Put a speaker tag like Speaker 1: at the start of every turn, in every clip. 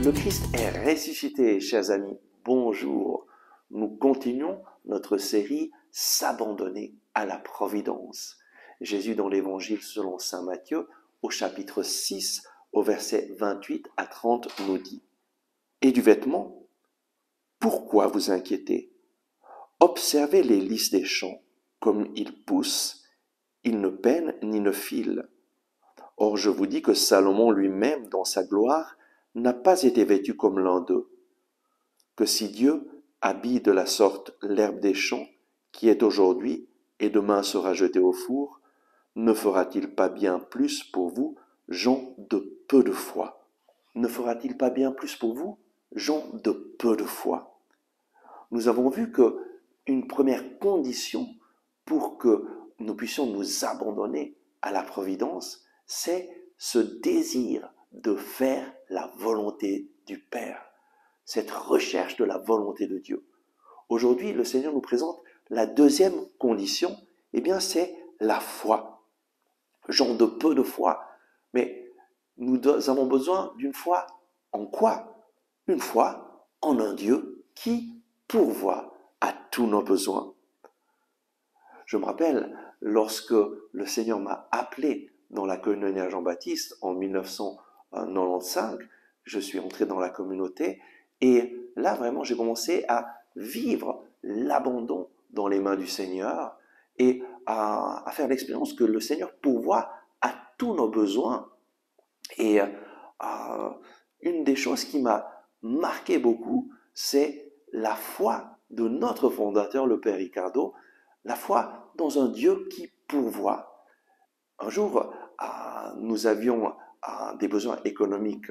Speaker 1: Le Christ est ressuscité, chers amis. Bonjour. Nous continuons notre série S'abandonner à la providence. Jésus dans l'Évangile selon saint Matthieu, au chapitre 6, au verset 28 à 30, nous dit: Et du vêtement, pourquoi vous inquiétez? Observez les lys des champs, comme ils poussent, ils ne peinent ni ne filent. Or je vous dis que Salomon lui-même, dans sa gloire, n'a pas été vêtu comme l'un d'eux. Que si Dieu habille de la sorte l'herbe des champs, qui est aujourd'hui et demain sera jetée au four, ne fera-t-il pas bien plus pour vous, gens de peu de foi? Ne fera-t-il pas bien plus pour vous, gens de peu de foi? Nous avons vu que une première condition pour que nous puissions nous abandonner à la providence, c'est ce désir de faire la volonté du Père, cette recherche de la volonté de Dieu. Aujourd'hui, le Seigneur nous présente la deuxième condition, eh bien c'est la foi. Gens de peu de foi, mais nous avons besoin d'une foi en quoi? Une foi en un Dieu qui pourvoit à tous nos besoins. Je me rappelle, lorsque le Seigneur m'a appelé dans la communauté à Jean-Baptiste en 1995, je suis entré dans la communauté et là vraiment j'ai commencé à vivre l'abandon dans les mains du Seigneur et à faire l'expérience que le Seigneur pourvoit à tous nos besoins. Et une des choses qui m'a marqué beaucoup, c'est la foi de notre fondateur, le Père Ricardo, la foi dans un Dieu qui pourvoit. Un jour, nous avions des besoins économiques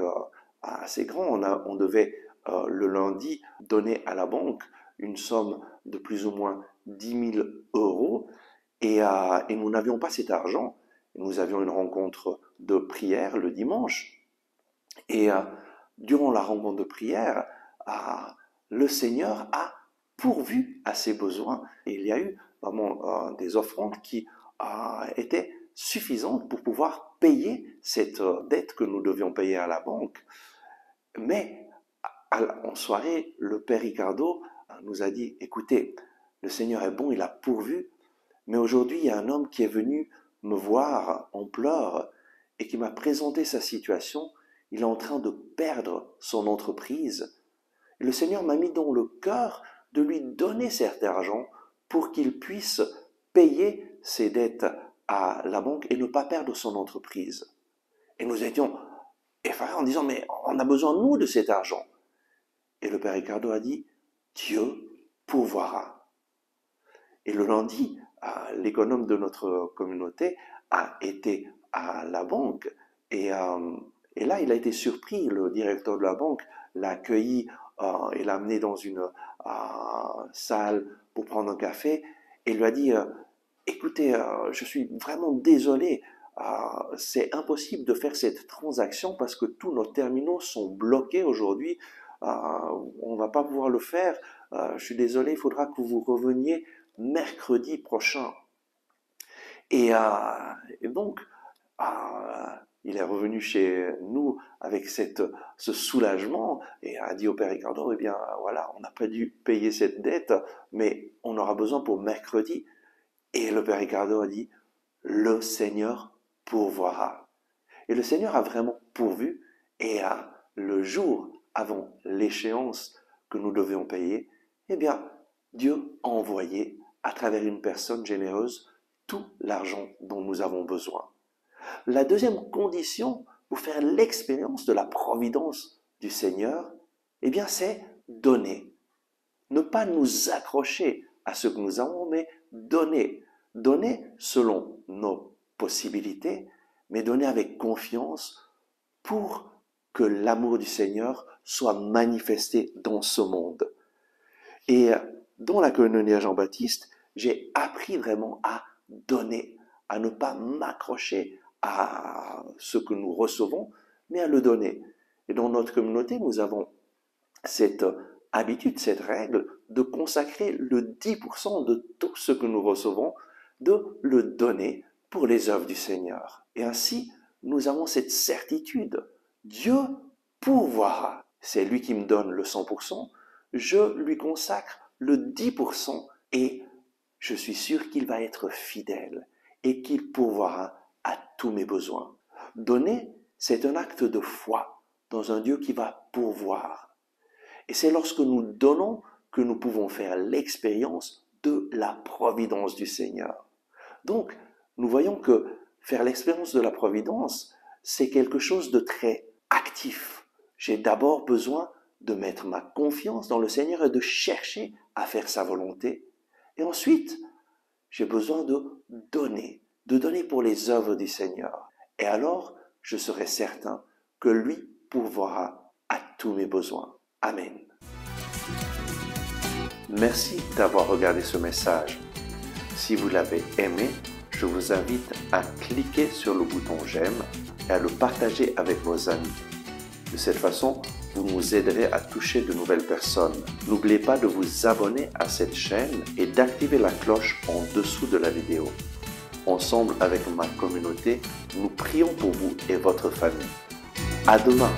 Speaker 1: assez grands. On devait le lundi donner à la banque une somme de plus ou moins 10 000 euros et nous n'avions pas cet argent. Nous avions une rencontre de prière le dimanche et durant la rencontre de prière, le Seigneur a pourvu à ses besoins. Et il y a eu vraiment des offrandes qui étaient suffisantes pour pouvoir payer cette dette que nous devions payer à la banque. Mais en soirée, le Père Ricardo nous a dit: écoutez, le Seigneur est bon, il a pourvu, mais aujourd'hui il y a un homme qui est venu me voir en pleurs et qui m'a présenté sa situation. Il est en train de perdre son entreprise. Et le Seigneur m'a mis dans le cœur de lui donner cet argent pour qu'il puisse payer ses dettes à la banque et ne pas perdre son entreprise. Et nous étions effarés en disant: mais on a besoin, nous, de cet argent. Et le Père Ricardo a dit: Dieu pourvoira. Et le lundi, l'économe de notre communauté a été à la banque et là, il a été surpris. Le directeur de la banque l'a accueilli et l'a amené dans une salle pour prendre un café et lui a dit: écoutez, je suis vraiment désolé, c'est impossible de faire cette transaction parce que tous nos terminaux sont bloqués aujourd'hui, on ne va pas pouvoir le faire, je suis désolé, il faudra que vous reveniez mercredi prochain. Et donc, il est revenu chez nous avec ce soulagement et a dit au Père Ricardo: eh bien voilà, on n'a pas dû payer cette dette, mais on aura besoin pour mercredi. Et le Père Ricardo a dit: le Seigneur pourvoira. Et le Seigneur a vraiment pourvu, et le jour avant l'échéance que nous devions payer, eh bien, Dieu a envoyé à travers une personne généreuse tout l'argent dont nous avons besoin. La deuxième condition pour faire l'expérience de la providence du Seigneur, eh bien, c'est donner. Ne pas nous accrocher à ce que nous avons, mais donner. Donner selon nos possibilités, mais donner avec confiance pour que l'amour du Seigneur soit manifesté dans ce monde. Et dans la communauté à Jean-Baptiste, j'ai appris vraiment à donner, à ne pas m'accrocher à ce que nous recevons, mais à le donner. Et dans notre communauté, nous avons cette habitude, cette règle de consacrer le 10% de tout ce que nous recevons, de le donner pour les œuvres du Seigneur. Et ainsi, nous avons cette certitude: Dieu pourvoira. c'est lui qui me donne le 100%, je lui consacre le 10% et je suis sûr qu'il va être fidèle et qu'il pourvoira à tous mes besoins. Donner, c'est un acte de foi dans un Dieu qui va pourvoir. Et c'est lorsque nous donnons que nous pouvons faire l'expérience de la providence du Seigneur. Donc, nous voyons que faire l'expérience de la providence, c'est quelque chose de très actif. J'ai d'abord besoin de mettre ma confiance dans le Seigneur et de chercher à faire sa volonté. Et ensuite, j'ai besoin de donner pour les œuvres du Seigneur. Et alors, je serai certain que lui pourvoira à tous mes besoins. Amen. Merci d'avoir regardé ce message. Si vous l'avez aimé, je vous invite à cliquer sur le bouton j'aime et à le partager avec vos amis. De cette façon, vous nous aiderez à toucher de nouvelles personnes. N'oubliez pas de vous abonner à cette chaîne et d'activer la cloche en dessous de la vidéo. Ensemble avec ma communauté, nous prions pour vous et votre famille. À demain!